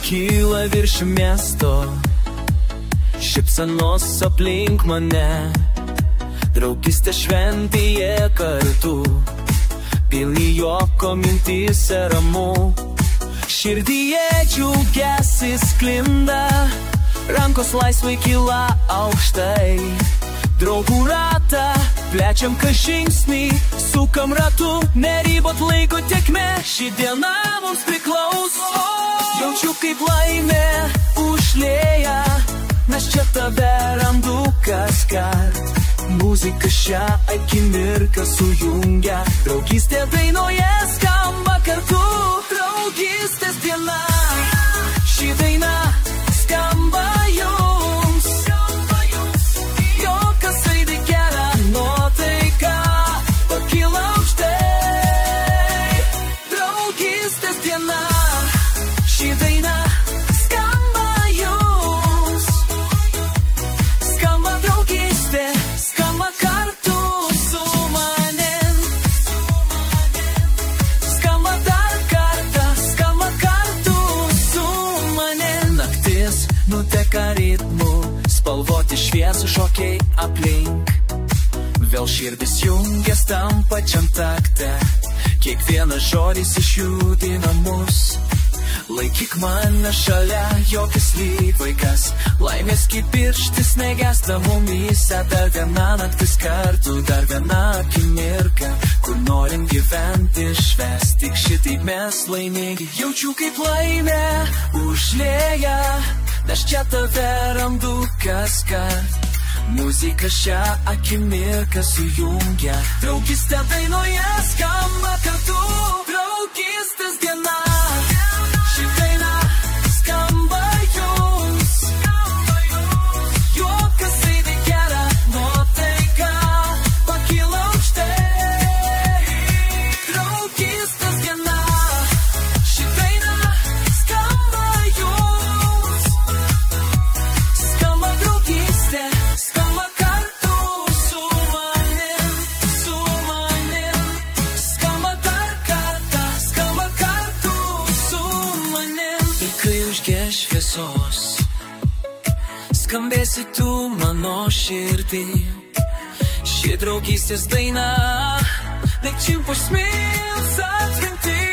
kyla virš miesto, šypsenos aplink mane, draugystė šventėje kartu, pilni juoko mintyse ramu, širdyje džiaugesis sklinda, rankos laisvai kyla aukštai, draugų ratą plečiam kas žingsnį, sukam ratu, neribot laiko tėkmė, ši diena mums priklauso. Jaučiu kaip laimė užlieja, nes čia tave randu kaskart. Muzika šią akimirką sujungia, draugystė dainoje skamba kartu. Draugystės diena, ši daina skamba jums. Jokas aidi gerą nuotaiką, pakyla aukštai. Draugystės diena, ši daina skamba jums. Skamba draugystė, skamba kartu su manim. Skamba dar kartą, skamba kartu su manim. Naktis nuteka ritmu, spalvoti šviesų šokiai aplink. Vėl širdis jungias tam pačiam takte, kiekvienas žodis išjudina mus. Laikyk mane šalia, jokis lyg vaikas, laimės kaip pirštis negesta mumyse. Dar viena naktis kartu, dar viena akimirka, kur norim gyventi, švęsti, tik šitaip mes laimingi. Jaučiu kaip laimė užlieja, nes čia tave randu kaskart. Muzika šią akimirką sujungia, draugystė dainoje skamba kartu. Draugystės diena, ši daina skamba jums. Juokas aidi gerą nuotaiką, pakyla aukštai. Draugystės diena, ši daina skamba jums. Skamba draugystė, skamba kartu su manim, su manim. Skamba dar kartą, skamba kartu su manim. Ir kai užgeš šviesos, skambėsi tu mano širdį. Ši draugystės daina, like чим посмів затвінти.